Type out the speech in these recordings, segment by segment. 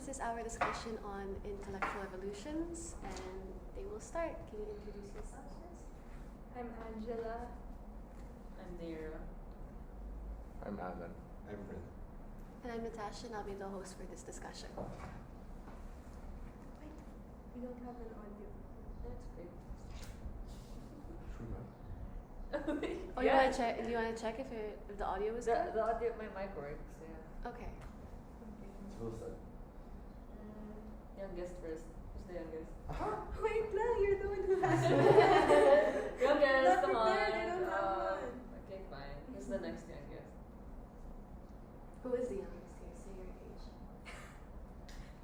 this is our discussion on intellectual evolutions, and they will start. Can you introduce yourselves, please? I'm Angela. I'm Nira. I'm Alan. I'm Brent. And I'm Natasha, and I'll be the host for this discussion. We don't have an audio. That's great. True, man. Oh, you wanna check? Do you wanna check if the audio is good? The audio, my mic works, yeah. Okay. So we'll start. Youngest first. Who's the youngest? Wait lang, you're the one who has Youngest, Not come on. prepared, I don't have one. Okay, fine. Who's the next youngest? Who is the youngest here? Say your age.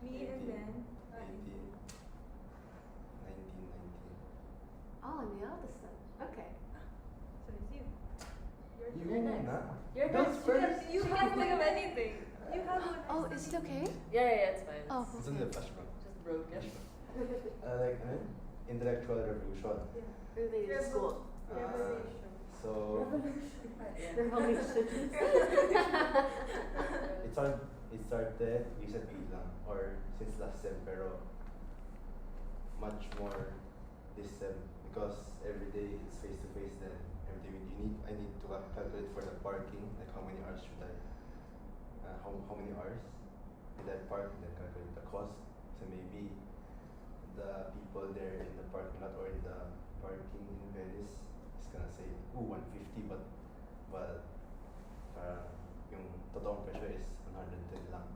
Me and 18, then 18, 19, 19. Oh, I'm the eldest then. Okay. So it's you. You're next. na. You're That's next. first. You can't think of anything. You have one. Oh, is it okay? Yeah, it's fine. Oh, It's in the flashback. Just broken. Like, intellectual revolution. Yeah. Related to school. Revolution. So, Yeah. Revolution. it started recently lang, or since last sem, pero much more this sem because every day it's face to face. Then every day I need to calculate for the parking, like how many hours should I, how many hours did I park, and then calculate the cost. So maybe the people there in the parking lot or in the parking in Venice is gonna say, ooh, 150, but yung totoong presyo is 110 lang.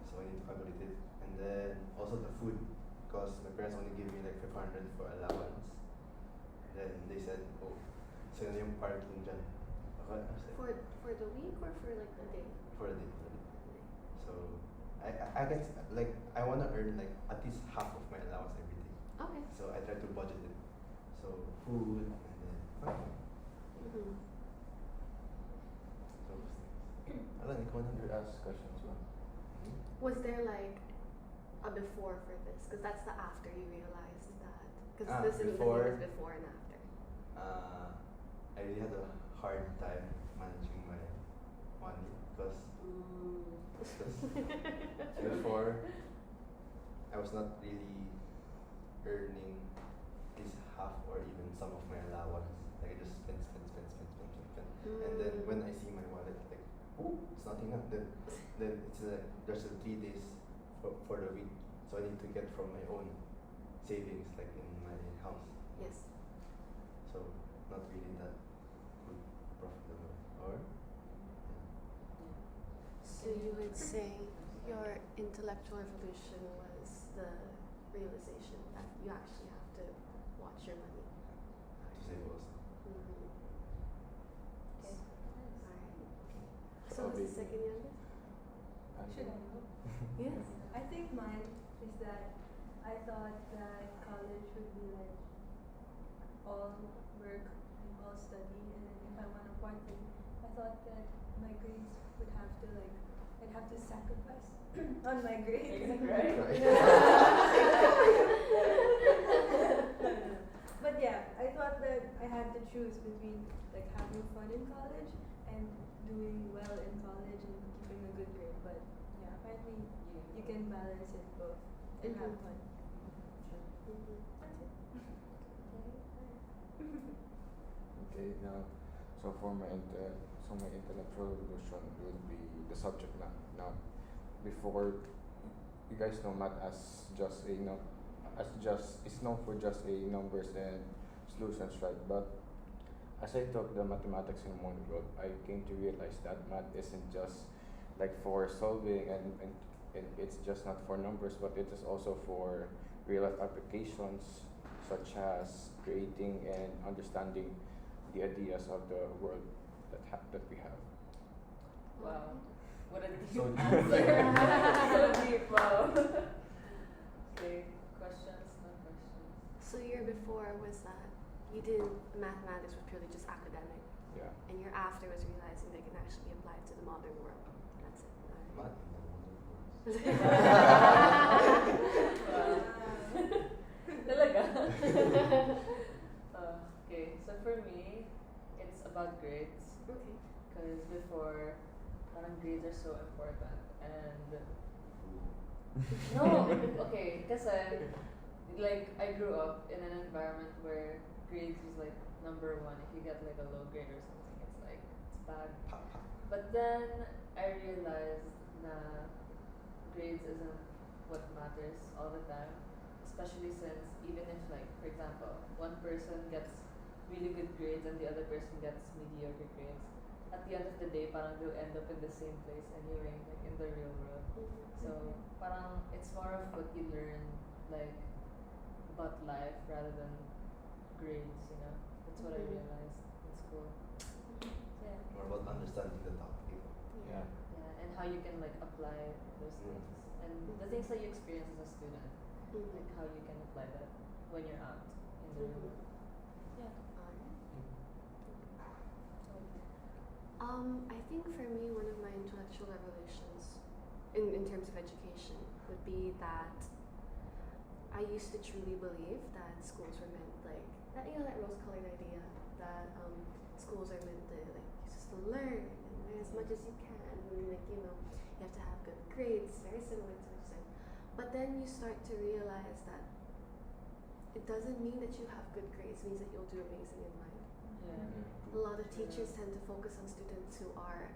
So I need to calculate it. And then also the food, because my parents only give me like 500 for allowance. Then they said, oh, so yun yung parking dyan. Okay, I was like, For the week or for like the day? for a day. So I guess like I wanna earn like at least half of my allowance every day. Okay. So I try to budget it. So food and then parking. Mm-hmm. So Alan, ikaw na You ask questions, man. Was there like a before for this? Because that's the after you realized that. Because this is the before. name is before and after. I really had a hard time managing my money because before I was not really earning at least half or even some of my allowance. Like I just spend. And then when I see my wallet, like, oh, it's not enough. Then it's like there's a 3 days for the week, so I need to get from my own savings, like in my house. Yes. So not really that good profitable. Or So you would say your intellectual revolution was the realization that you actually have to watch your money. to save also. Mm-hmm. Okay. Alright. So I'll who's the be- second youngest? Should I go? Yes. I think mine is that I thought that college would be like all work and all study, and then if I want to party, I thought that my grades would have to like I'd have to sacrifice on my grades. Right? But yeah, I thought that I had to choose between like having fun in college and doing well in college and keeping a good grade. But yeah, apparently you can balance it both and have fun. Mm-hmm. That's it. Okay, now, so for my intellectual revolution would be the subject matter. Now, before, you guys know math as just a it's known for just a numbers and solutions, right? But as I took the mathematics in one world, I came to realize that math isn't just like for solving and it's just not for numbers, but it is also for real life applications such as creating and understanding the ideas of the world that we have. Wow. What a deep So deep. answer. So deep, wow. Okay, questions, no questions. So your before was that you did mathematics was purely just academic, Yeah. and your after was realizing they can actually be applied to the modern world. That's it. Math in the modern world. Wow. Talaga? Okay, so for me, it's about grades. Okay. Because before, parang grades are so important. And No, okay, kasi like I grew up in an environment where grades was like number one. If you get like a low grade or something, it's like it's bad. Pa, pa. But then I realized na grades isn't what matters all the time. Especially since even if like for example, one person gets really good grades and the other person gets mediocre grades, at the end of the day parang they'll end up in the same place anyway, like in the real world. So parang it's more of what you learn like about life rather than grades, you know. That's what I Mhm. realized in school. Yeah. More about understanding the topic. Yeah. Yeah, and how you can like apply those Mm. things. And the things that you experience as a student, Mhm. like how you can apply that when you're out in the real Mhm. world. Yeah. Alright. Okay. I think for me, one of my intellectual revolutions in terms of education would be that I used to truly believe that schools were meant like that, you know, that rose-colored idea that schools are meant to like just to learn and learn as much as you can, and like you know you have to have good grades, very similar to what you said. But then you start to realize that it doesn't mean that you have good grades means that you'll do amazing in life. Yeah. A lot of teachers tend to focus on students who are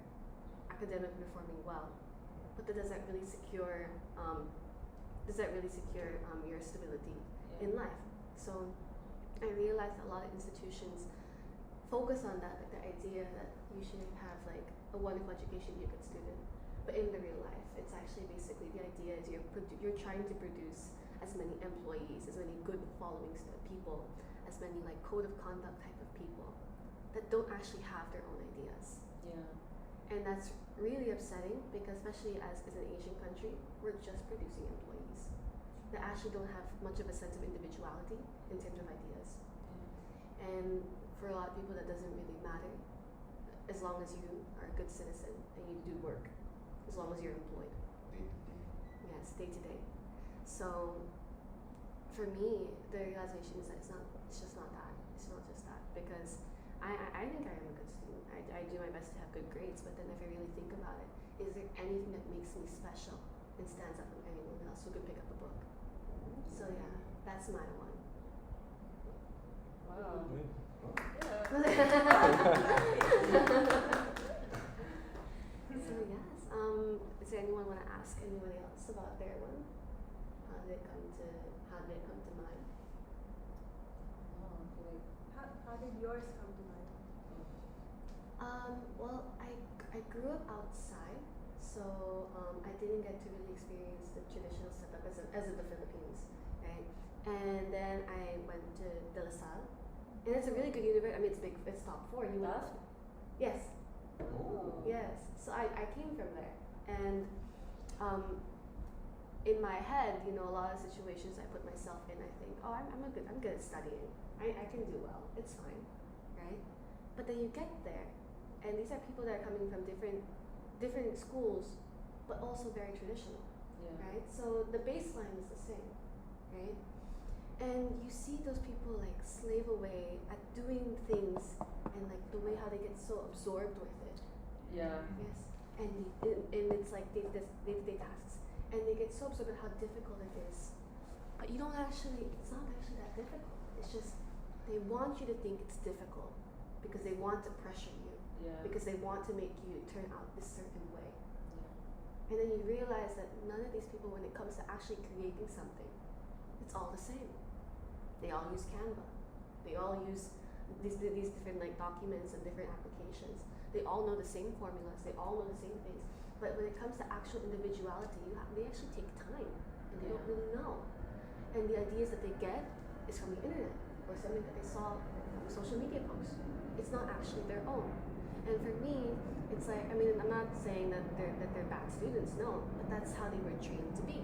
academically performing well, but that doesn't really secure your stability in life. So I realized a lot of institutions focus on that, like the idea that you should have like a wonderful education, be a good student. But in the real life, it's actually basically the idea is you're trying to produce as many employees, as many good following people, as many like code of conduct type of people that don't actually have their own ideas. Yeah. And that's really upsetting because especially as an Asian country, we're just producing employees that actually don't have much of a sense of individuality in terms of ideas. And for a lot of people that doesn't really matter as long as you are a good citizen and you do work, as long as you're employed. Day to day. Yes, day to day. So for me, the realization is that it's just not that. It's not just that. Because I think I am a good student. I do my best to have good grades, but then if I really think about it, is there anything that makes me special and stands out from anyone else who could pick up a book? So yeah, that's my one. Wow. Good. Oh. Yeah. So yes, is there anyone want to ask anybody else about their one? How did it come to mind? No, I feel like How did yours come to mind? Well, I grew up outside, so I didn't get to really experience the traditional setup as in the Philippines, right? And then I went to De La Salle, and it's a really good university. I mean, it's big. It's top 4. You went? That? Yes. Oh. Yes. So I came from there, and in my head, you know, a lot of situations I put myself in, I think, oh, I'm good at studying. I can do well. It's fine, right? But then you get there, and these are people that are coming from different schools, but also very traditional, Yeah. right? So the baseline is the same, right? And you see those people like slave away at doing things, and like the way how they get so absorbed with it. Yeah. Yes, and it's like day-to-day tasks, and they get so absorbed with how difficult it is. But you don't actually, it's not actually that difficult. It's just they want you to think it's difficult because they want to pressure you, Yeah. because they want to make you turn out this certain way. Yeah. And then you realize that none of these people, when it comes to actually creating something, it's all the same. They all use Canva. They all use these different like documents and different applications. They all know the same formulas. They all know the same things. But when it comes to actual individuality, they actually take time, and they don't Yeah. really know. And the ideas that they get is from the internet or something that they saw from a social media post. It's not actually their own. And for me, it's like, I mean, I'm not saying that they're bad students, no, but that's how they were trained to be.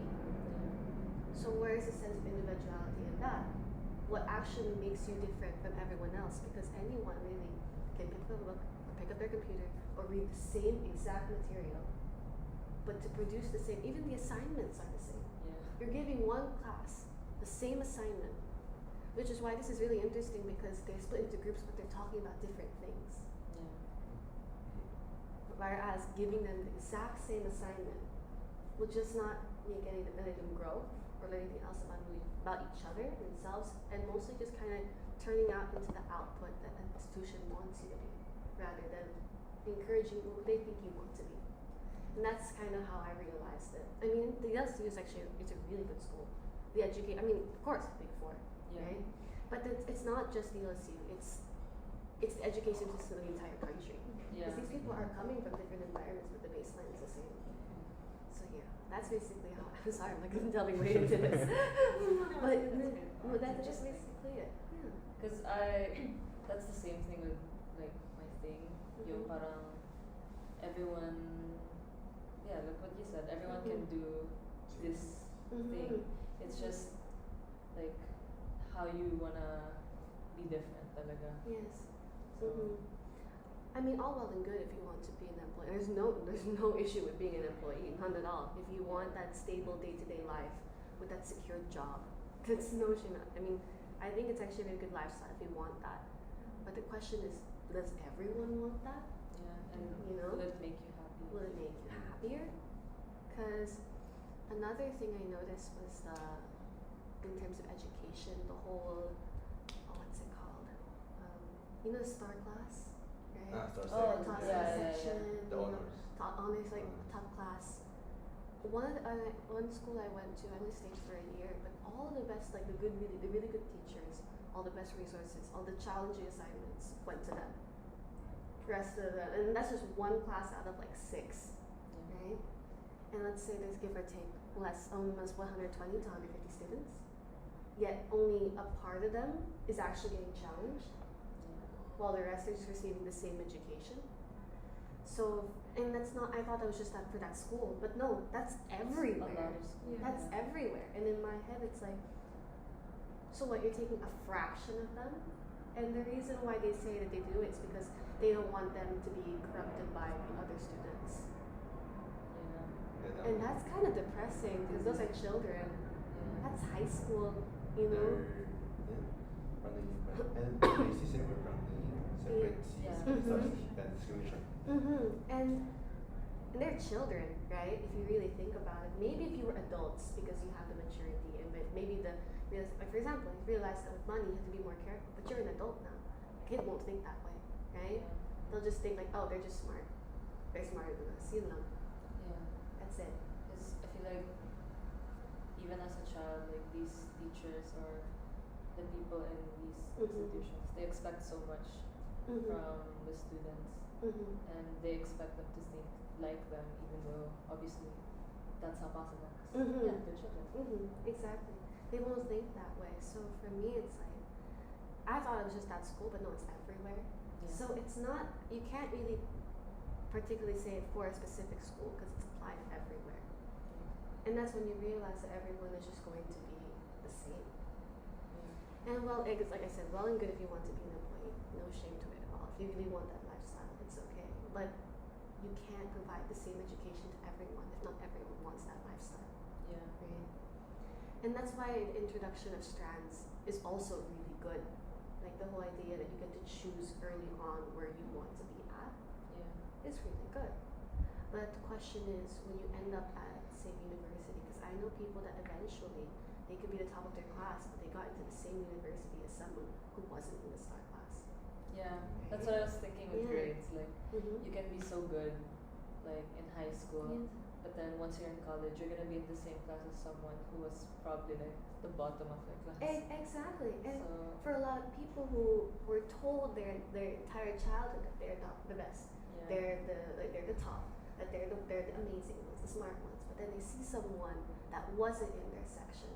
So where is the sense of individuality in that? What actually makes you different from everyone else? Because anyone really can pick up a book or pick up their computer or read the same exact material, but to produce the same, even the assignments are the same. Yeah. You're giving one class the same assignment, which is why this is really interesting because they're split into groups, but they're talking about different things. Yeah. Whereas giving them the exact same assignment will just not letting them grow or anything else about each other and themselves, and mostly just kind of turning out into the output that an institution wants you to be, rather than encouraging who they think you want to be. And that's kind of how I realized it. I mean, the LSU is actually it's a really good school. The I mean, of course, Big Four, Yeah. right? But it's not just the LSU. It's the education system of the entire country. Yeah. Because these people are coming from different environments, but the baseline is the same. So yeah, that's basically how. I'm sorry, I'm like delving way into this, but that's just basically it. Yeah. Because that's the same thing with like my thing. Yung Mhm. parang everyone, yeah, like what you said, everyone can Mhm. do this thing. It's just like how you wanna be different talaga. Yes. So I mean, all well and good if you want to be an employee. There's no issue with being an employee, none at all. If you want that stable day-to-day life with that secure job, that's no issue. I mean, I think it's actually a really good lifestyle if you want that. But the question is, does everyone want that? yeah, and You know? will it make you happy? Will it make you happier? Because another thing I noticed was in terms of education, the whole, what's it called? You know, STAR class, right? Star Oh, section, Top yeah, yeah, section, The you know, honors. top honors, like Honors. top class. One school I went to, I only stayed for a year, but all the best, like the really good teachers, all the best resources, all the challenging assignments went to them. Rest of the, and that's just one class out of like 6, Yeah. right? And let's say there's give or take almost 120 to 150 students, yet only a part of them is actually getting challenged, while the rest are just receiving the same education. So, and that's not, I thought that was just that for that school, but no, that's everywhere. A lot of schools. Yeah. That's everywhere. And in my head, it's like, so what, you're taking a fraction of them? And the reason why they say that they do it is because they don't want them to be corrupted by the other students. Yeah. And that's kind of depressing because those are children. Yeah. That's high school, you know? And racism around separate Yeah. discrimination. And they're children, right? If you really think about it. Maybe if you were adults because you have the maturity and maybe like for example, you realize that with money you have to be more careful, but you're an adult now. A kid won't think that way, right? They'll just think like, oh, they're just smart. They're smarter than us, you know. Yeah. That's it. Because I feel like even as a child, like these teachers or the people in these institutions, they expect so much from the students, and they expect them to think like them, even though obviously that's not possible. 'Cause, yeah, they're children. Exactly. They won't think that way. So for me, it's like, I thought it was just that school, but no, it's everywhere. Yeah. So it's not, you can't really particularly say it for a specific school because it's applied everywhere. And that's when you realize that everyone is just going to be the same. And well, it's like I said, well and good if you want to be an employee, no shame to it at all. If you really want that lifestyle, it's okay. But you can't provide the same education to everyone if not everyone wants that lifestyle, Yeah. right? And that's why the introduction of strands is also really good. Like the whole idea that you get to choose early on where you want to be at Yeah. is really good. But the question is, when you end up at the same university, because I know people that eventually they could be the top of their class, but they got into the same university as someone who wasn't in the STAR class. Yeah. That's what I was thinking with Yeah. grades. Like Mm-hmm. you can be so good, like in high school, but then once you're in college, you're gonna be in the same class as someone who was probably like the bottom of their class. Exactly. And So for a lot of people who were told their entire childhood that they're not the best, yeah. they're the top, that they're the amazing ones, the smart ones, but then they see someone that wasn't in their section,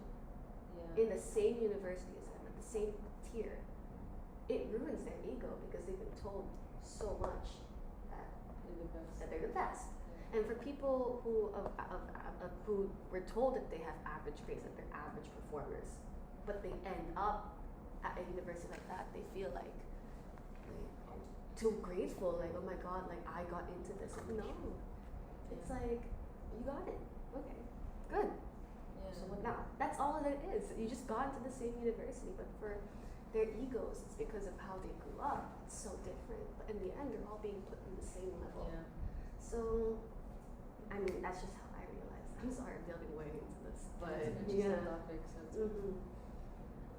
Yeah. in the same university as them, at the same tier, it ruins their ego because they've been told so much that You're the best. they're the best. Yeah. And for people who who were told that they have average grades, that they're average performers, but they end up at a university like that, they feel like too grateful, like, oh my god, like I got into this. Like, no, it's like you got it. Okay, good. Yeah. So what now? That's all that it is. You just got into the same university, but for their egos, it's because of how they grew up. It's so different. But in the end, they're all being put in the same level. Yeah. So, I mean, that's just how I realized I'm sorry, I'm delving way into this, but It's an interesting yeah. topic, so it's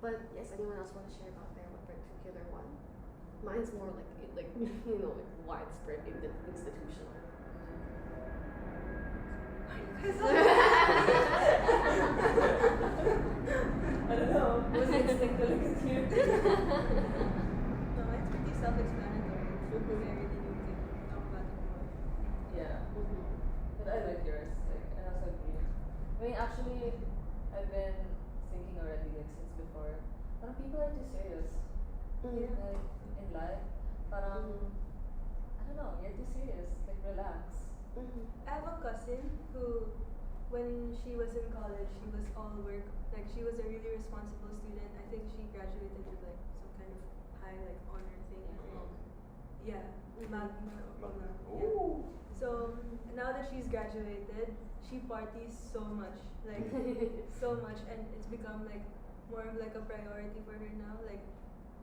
But yes, anyone else want to share about their one particular one? Mine's more like like like widespread institutional. I don't know. Was it instinct to look at you? No, it's pretty self-explanatory. I really need to talk about it more. Yeah. But I like yours. Like, I also agree. I mean, actually, I've been thinking already, like, since before. Parang people are too serious. Yeah. Like, in life. Parang, I don't know, you're too serious. Like, relax. I have a cousin who, when she was in college, she was all work. Like, she was a really responsible student. I think she graduated with like some kind of high like honor thing. Yeah, magna or Magna. Yeah. Ooh. So now that she's graduated, she parties so much, like so much, and it's become like more of like a priority for her now. Like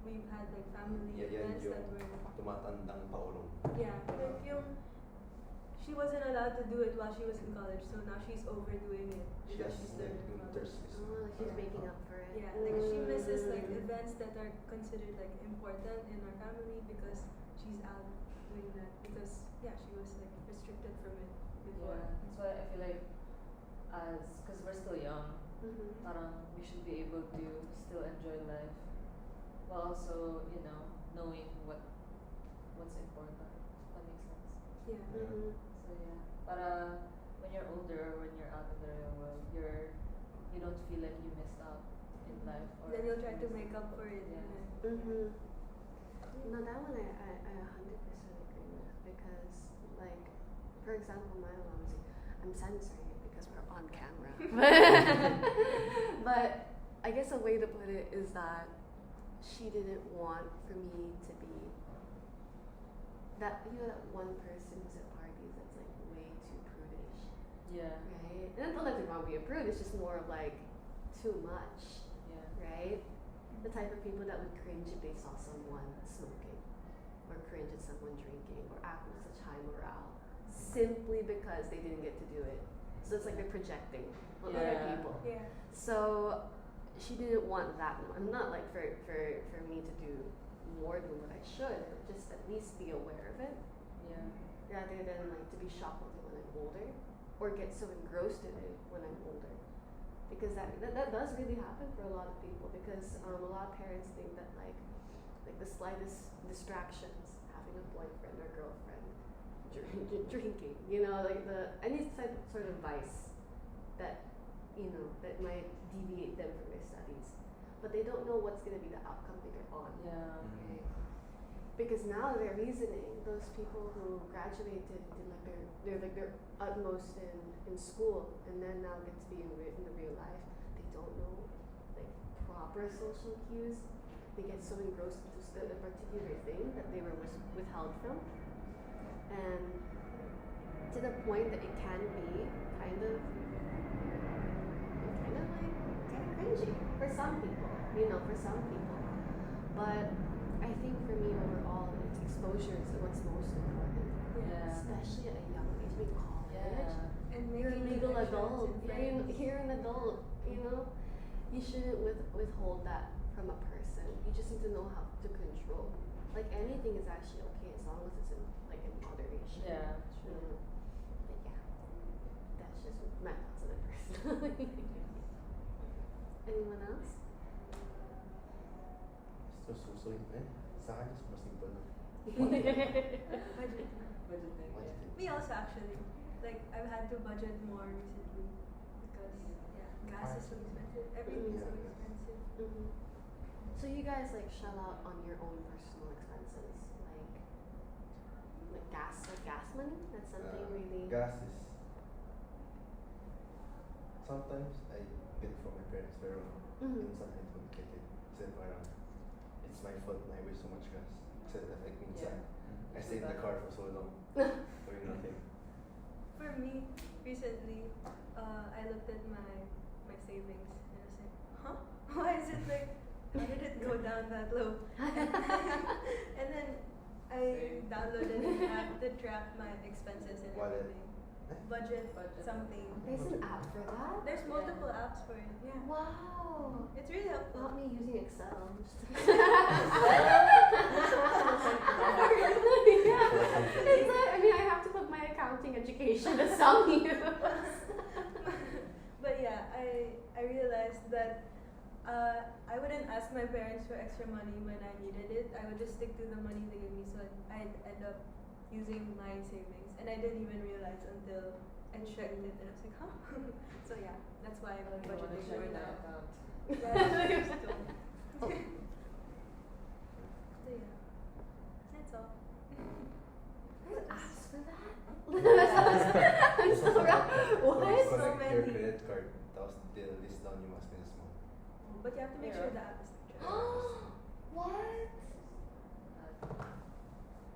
we've had like family Yan events that yung were tumatandang paulong. yeah, like yung she wasn't allowed to do it while she was in college, so now she's overdoing it She because has she's like learning about it. winters. Oh, she's making up for it. Yeah, like she misses like events that are considered like important in our family because she's out doing that because yeah, she was like restricted from it before. Yeah. That's why I feel like, because we're still young, parang we should be able to still enjoy life while also, knowing what's important. That makes sense. Yeah. So yeah, para when you're older or when you're out in the real world, you don't feel like you missed out in life. Or Then you'll try you to missed- make up for it. Yeah. No, that one I 100% agree with because, like, for example, my mom was like, I'm censoring it because we're on camera. But I guess a way to put it is that she didn't want for me to be that that one person who's at parties that's like way too prudish, Yeah. right? And don't nothing wrong being prude. It's just more of like too much, Yeah. right? The type of people that would cringe if they saw someone smoking, or cringe at someone drinking, or act with such high morale, simply because they didn't get to do it. So it's like they're projecting on other Yeah. people. Yeah. So she didn't want that one. Not like for me to do more than what I should, or just at least be aware of it, Yeah. rather than like to be shocked with it when I'm older, or get so engrossed in it when I'm older. Because that does really happen for a lot of people. Because a lot of parents think that like the slightest distractions, having a boyfriend or girlfriend, drinking, like any sort of vice that that might deviate them from their studies, but they don't know what's going to be the outcome later on. Yeah. Okay. Because now they're reasoning, those people who graduated did like their utmost in school, and then now get to be in the real life, they don't know like proper social cues. They get so engrossed into a particular thing that they were withheld from, and to the point that it can be kind of cringy for some people, for some people. But I think for me overall, it's exposure is what's most important. Yeah. Especially at a young age, in college. Yeah. And You're a making legal connections adult. and friends. You're an adult. You shouldn't withhold that from a person. You just need to know how to control. Like anything is actually okay as long as it's in moderation. Yeah. True. But yeah, that's just my thoughts on it personally. Anyone else? So susuin sa akin mas simple na. Budget. Budgeting. Budgeting. Me also actually. Like I've had to budget more recently because gas is so expensive. Everything's so Yeah. expensive. So you guys like shell out on your own personal expenses, like gas money? That's something really. Gas is sometimes I get from my parents pero minsan I don't get it. Kasi parang it's my fault na I waste so much gas. Kasi like minsan I stay in the car for so long doing nothing. For me, recently, I looked at my savings and I was like, huh? Why is it like, how did it go down that low? And then I Same. downloaded an app to track my expenses and Wallet. everything. budget Budget. something. There's an app for that? There's multiple apps for it. Yeah. Wow. It's really helpful. Not me using Excel. Yeah. It's like, I mean, I have to put my accounting education to some use. But yeah, I realized that I wouldn't ask my parents for extra money when I needed it. I would just stick to the money they give me, so I'd end up using my savings, and I didn't even realize until I checked it, and I was like, huh. So yeah, that's why I'm I don't want to budgeting check more my now. account. Yeah. Oh. So yeah, that's all. There's apps for that? Yeah. I'm so wrong. What? There's so Connect your many. credit card, tapos they'll list down yung mga spends mo. But you have to make Yeah. sure the app is tracked. What?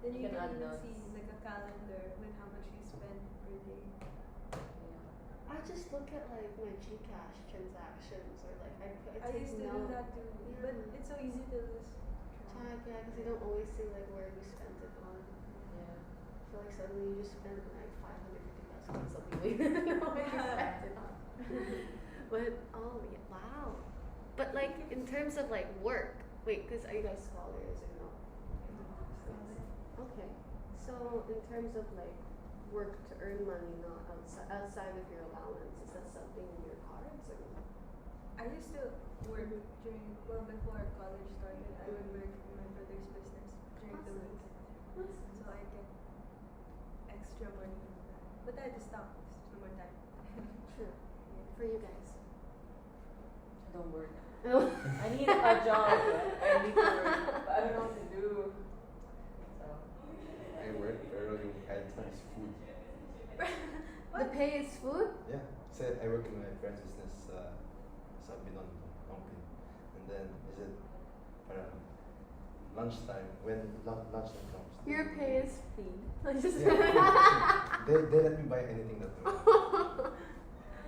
Then You you can can add even notes. see like a calendar with how much you spend per day. Yeah. I just look at like my Gcash transactions or like I I take used to do note. that too, but Yeah. it's so easy to lose Track, yeah, because you don't always see like where you spent it on. Yeah. So like suddenly you just spent like 550 pesos on something you didn't know where you spent it on. But oh yeah, wow. But like in terms of like work, wait, because are you guys scholars or no? Okay. So in terms of like work to earn money, not outside of your allowance, is that something in your cards or no? I used to work before college started, I would work in my brother's business during the week. So I get extra money from that. But I had to stop, there's no more time. True. For you guys. I don't work. Oh. I need a job. I need to work, but I don't know what to do. So I work, pero yung head is food. The pay is food? Yeah, kasi I work in my friend's business sa Binon, Ongpin. And then, is it parang lunchtime, when lunchtime comes. Your pay is feed. Like just Yeah. they let me buy anything that they want.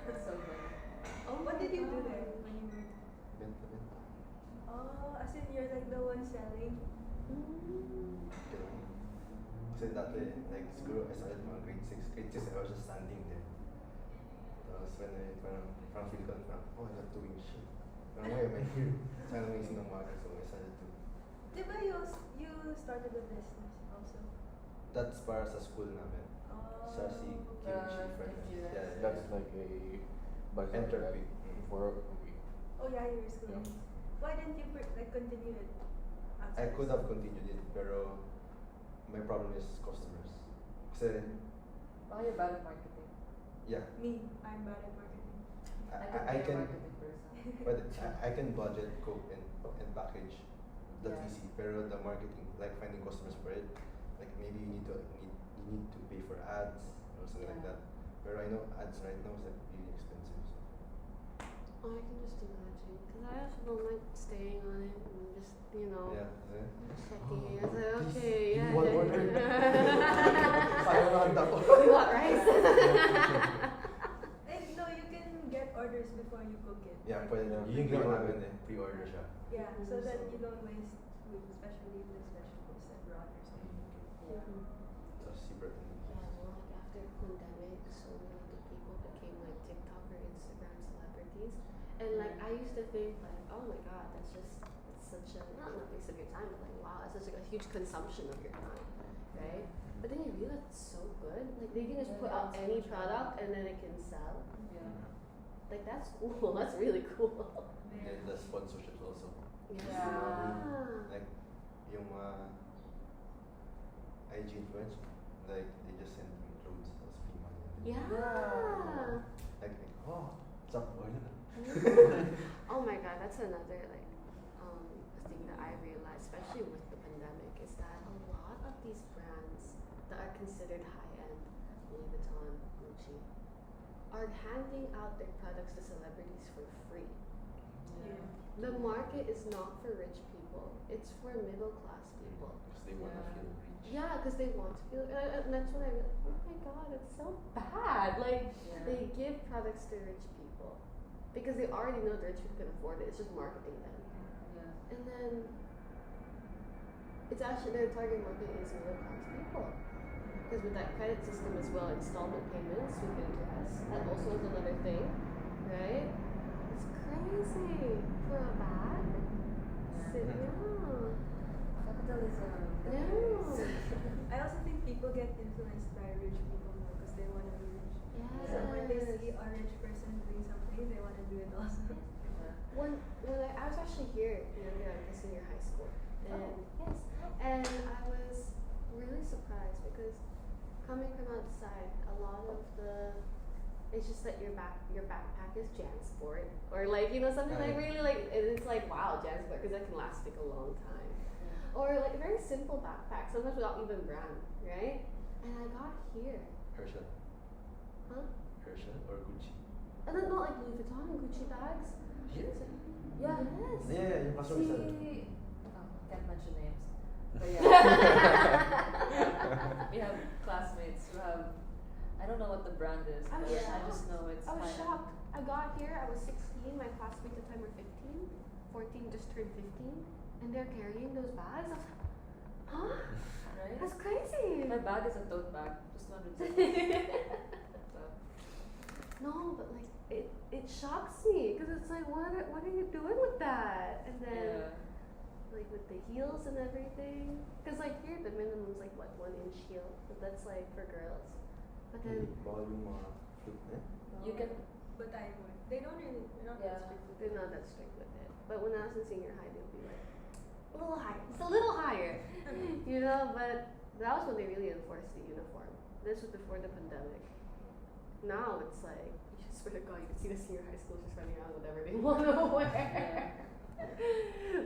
it's so funny. Oh, what did you do there when you worked? Benta. Oh, as in you're like the one selling? Ganun. Kasi dati, like, siguro I started mga grade 6. Grade 6, I was just standing there. Tapos when I parang feel ko, oh, I'm not doing shit. Parang, why am I here? Sana amazing ng umaga, so I started to. Diba you started a business also? That's para sa school namin. Oh. Sa si Kimchi Friends. Kimchi, Yeah, That's like a bazaar, Entropy. right? For a week. Oh yeah, you're school. Yeah. Why didn't you like continue it? I could have continued it, pero my problem is customers. Kasi, Baka you're bad at marketing. yeah, Me, I'm bad at marketing. I could be a can, marketing person. but I can budget, cook, and package. That's Yeah. easy. Pero the marketing, like finding customers for it, like maybe you need to pay for ads or something like Yeah. that. Pero I know ads right now is like really expensive. So. Oh, I can just imagine. Because I also don't like staying on it and just, you know, Yeah. checking it. I was like, Please, okay, give yeah. me one order. Sayang ang handa ko. You want rice? And no, you can get orders before you cook it. Yeah, Like, pwede. Yeah. Yung ginawa namin pre-order siya. Yeah, so that you don't waste food, especially if there's vegetables that rot or something. Yeah. So super Yeah, well, like after pandemic, so many good people became like TikTok or Instagram celebrities, and like I used to think like, oh my god, that's such a not a waste of your time, but like wow, that's such like a huge consumption of your time, right? But then you realize it's so good. Like they can just put out any product and then it can sell. Yeah. Like that's cool. That's really cool. And the sponsorships also. Yeah. Like, yung mga IG influencers, like, they just send me clothes as free money. Yeah. Like, oh, what's up, order na. Oh my god, that's another like thing that I realized, especially with the pandemic, is that a lot of these brands that are considered high end, Louis Vuitton, Gucci, are handing out their products to celebrities for free. Yeah. The market is not for rich people; it's for middle class people. Because they wanna Yeah. feel rich. Yeah, because they want to feel, and that's when I realized, oh my god, it's so bad. Like Yeah. they give products to rich people because they already know the rich people can afford it. It's just marketing them. Yeah. And then it's actually their target market is middle class people. because with that credit system as well, installment payments with interest, that also is another thing, right? It's crazy for a bag. Yeah. Capitalism. No. I also think people get influenced by rich people more because they want to be rich. Yes. So when they see a rich person doing something, they want to do it also. Yeah. When I was actually here in America, senior high school, and yes, and I was really surprised because coming from outside, a lot of it's just that your backpack is JanSport or like something like really like and it's like wow JanSport because that can last like a long time, or like a very simple backpack sometimes without even brand, right? And I got here, Herschel. huh? Herschel or Gucci? And then not like Louis Vuitton and Gucci bags. Yeah. Yeah. Yes. Yeah, yung customer isa. Can't mention names. But yeah. We have classmates who have, I don't know what the brand is, I was but I shocked. just know it's I was high-end. shocked. I got here, I was 16, my classmates at the time were 15, 14 just turned 15, and they're carrying those bags. I was like, huh? Right? That's crazy. My bag is a tote bag, just 200. So, No, but like, it shocks me, because it's like, what are you doing with that? And then, yeah. like with the heels and everything, because like here the minimum is like what 1-inch heel, but that's like for girls. But then Bawal yung mga flip na. You can, But I would. They're not Yeah. that strict with they're not that strict with it. But when I was in senior high, they'd be like a little higher, just a little higher, But that was when they really enforced the uniform. This was before the pandemic. Now it's like, you swear to God, you can see the senior high schools just running around with whatever they want to wear.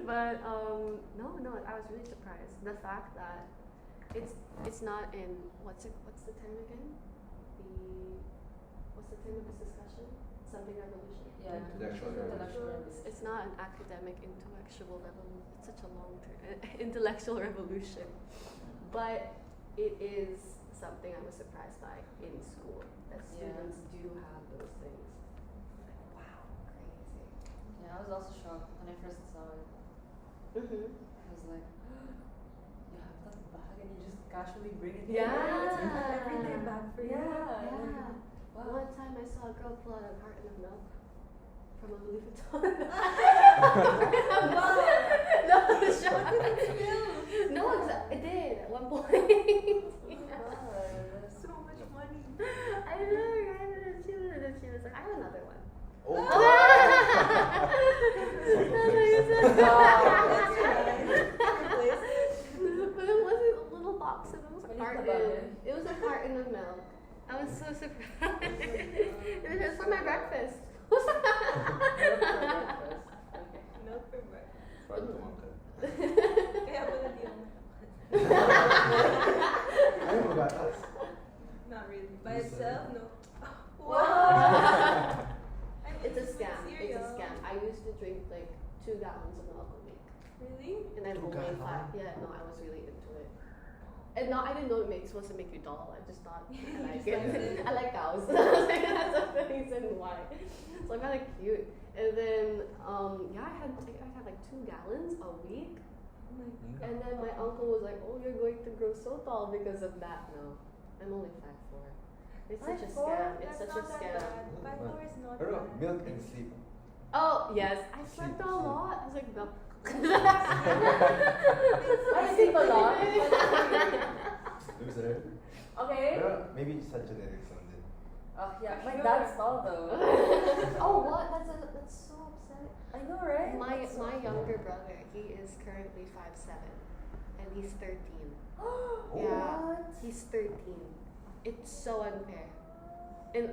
But no, I was really surprised. The fact that it's not in what's the term again? What's the term of this discussion? Something revolution. yeah. Intellectual revolution. It's not an academic intellectual revolution. It's such a long term. Intellectual revolution. But it is something I was surprised by in school. That students do have those things. Like, wow, crazy. Yeah, I was also shocked when I first saw it. Mm-hmm. I was like, you have that bag and you just casually bring it Yeah. here. It's an everyday bag for you. Yeah. Wow. One time I saw a girl pull out a carton of milk from a Louis Vuitton. No, it's What did it spill? No, it did at one point. God. So much money. I know, right? And she was like, I have another one. Oh! But it wasn't a little box, it was a What is the carton. bag? It was a carton of milk. I was so surprised. It was just for my breakfast. Milk for breakfast. Okay. Milk for breakfast. Parang tumangkad. Kaya pala di ako. Ayaw mo gatas. Not really. By Yes, itself, sir. no. Wow. It's a scam. It's a Cereal. scam. I used to drink like 2 gallons of milk a week. Really? And I'm 2 only 5. gallons? Yeah, no, I was really into it. And no, I didn't know it's supposed to make you dull. I just thought I like Just like it. it. I like cows. That's the reason why. So I'm kind of cute. And then, I had like 2 gallons a week. Oh my God. And then my uncle was like, "Oh, you're going to grow so tall because of that." No, I'm only 5'4". It's such a 5'4"? scam. It's That's such a not that scam. bad. 5'4" is not Pero bad. milk and sleep. Oh yes, I slept a Sleep. lot. I was like, no. I sleep a lot. Loser. Okay. Pero maybe sa genetics lang din. Oh yeah, my dad's tall though. Oh what? That's so upsetting. I know, right? My That's so younger brother, he is currently 5'7", and he's 13. Oh. Yeah, What? he's 13. It's so unfair. And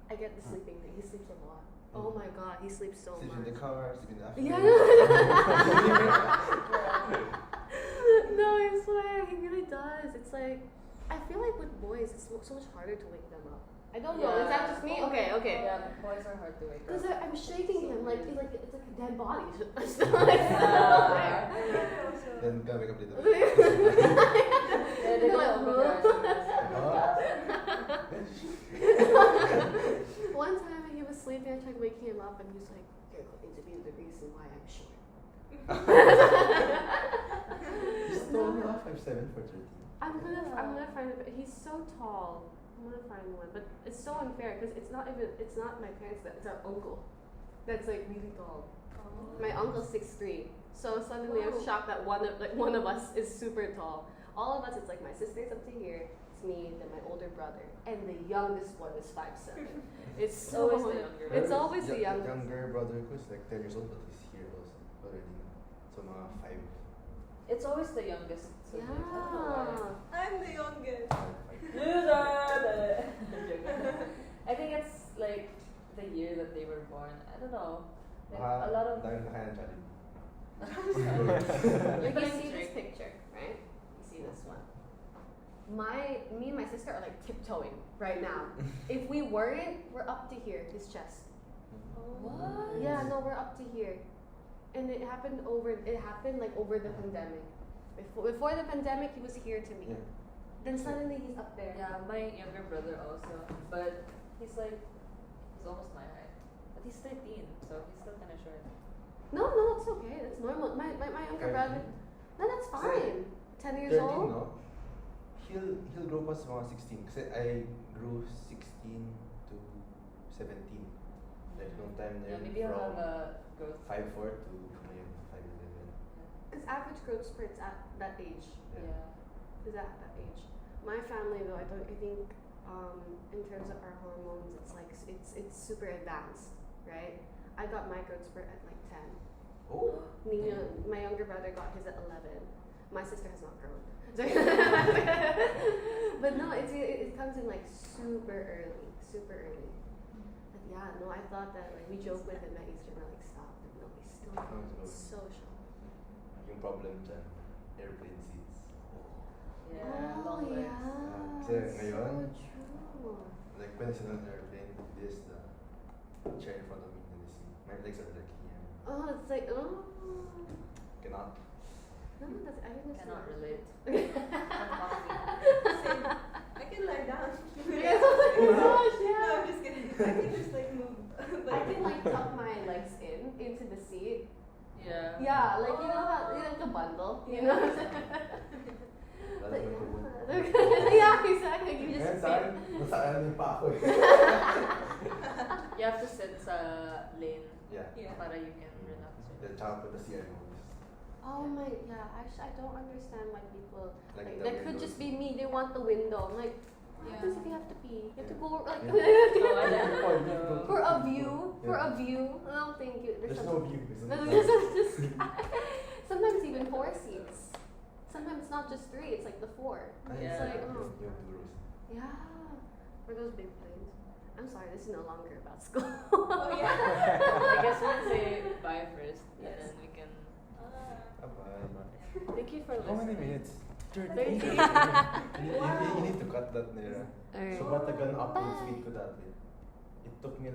I get the sleeping thing. He sleeps a lot. Oh my God, he sleeps so Sleep in much. the car, sleep in the Yeah. No, I swear, he really does. It's like, I feel like with boys, it's so much harder to wake them up. I don't know. Is that just me? Okay. Yeah, the boys are hard to wake up. Because I'm shaking him like it's like a dead body. Yeah. Then gotta wake up little Yeah, they They're don't like, open their eyes One time when he was sleeping, I tried waking him up, and he was like, "You're going to be the reason why I'm short." You told me 5'7" for 13. I'm gonna find it. He's so tall. I'm gonna find one, but it's so unfair because it's not my parents. It's our uncle. That's like really tall. Oh. My uncle's 6'3". So suddenly I'm Wow. shocked that one of us is super tall. All of us, it's like my sister's up to here. It's me, then my older brother, and the youngest one is 5'7". It's so Always the younger It's brother. always the youngest. Younger brother ko is like 10 years old, but he's here also already. So mga 5. It's always the youngest. So I don't know why. Yeah. I'm the youngest. I think it's like the year that they were born. I don't know. Like a lot of. Dahil nakain ng Jollibee. Like you But see this drink. picture, right? You see this one. Me and my sister are like tiptoeing right now. If we weren't, we're up to here, his chest. What? Yeah, no, we're up to here. And it happened like over the pandemic. Before the pandemic, he was here to me. Yeah. Then suddenly he's up there. Yeah, my younger brother also, but he's almost my height, but he's 13, so he's still kind of short. No, it's okay. That's normal. My younger Okay. brother. No, that's So, fine. 10 years 13, old. no? He'll grow pa sa mga 16. Kasi I grew 16 to 17. Like, nung time na Yeah, yun, maybe he'll from have a growth. 5'4" to ngayon, 5'11". Because average growth spurts at that age. Yeah. Is at that age. My family though, I think in terms of our hormones, it's like it's super advanced, right? I got my growth spurt at like 10. Oh! My younger brother got his at 11. My sister has not grown. But no, it comes in like super early. But yeah, no, I thought that like we joke with him that he's gonna like stop, but no, he's still growing. No, It's so short. Yung problem dyan, airplane seats. Yeah, Oh long legs. yeah. Kasi it's ngayon, so true. Like, when I sit on an airplane, this the chair in front of me and the seat. My legs are like here. Oh, it's like Cannot. No, that's I think that's Cannot not- relate. Same. I can lie down. Yes, oh my gosh, No, yeah. I'm just kidding. I can just like move. I can like tuck my legs into the seat. Yeah. Yeah, like you know how like a bundle, you know. Lalo But may kubot. yeah, exactly. You just Ngayon sa akin, nasa ano pa ako eh. You have to sit sa lane Yeah. Yeah. para you can relax. The top with the CR moves. Oh my, yeah. Actually, I don't understand why people Like like the that could windows. just be me. They want the window. I'm like, what Yeah. happens if you have to pee? You have to go like Yeah. for a view. For Yeah. a view. No, thank you. There's some- no view. Isn't No, it? there's just sometimes even 4 seats. Sometimes it's not just 3. It's like the 4. Yeah. It's like You have 2 rows. yeah. For those big planes. I'm sorry. This is no longer about school. Oh yeah. I guess we can say bye first, and Yes. then we can. Bye-bye. Thank you for How many listening. minutes? 30. You need to cut that nila. Alright. So, matagal na upload speed ko dati. It took me like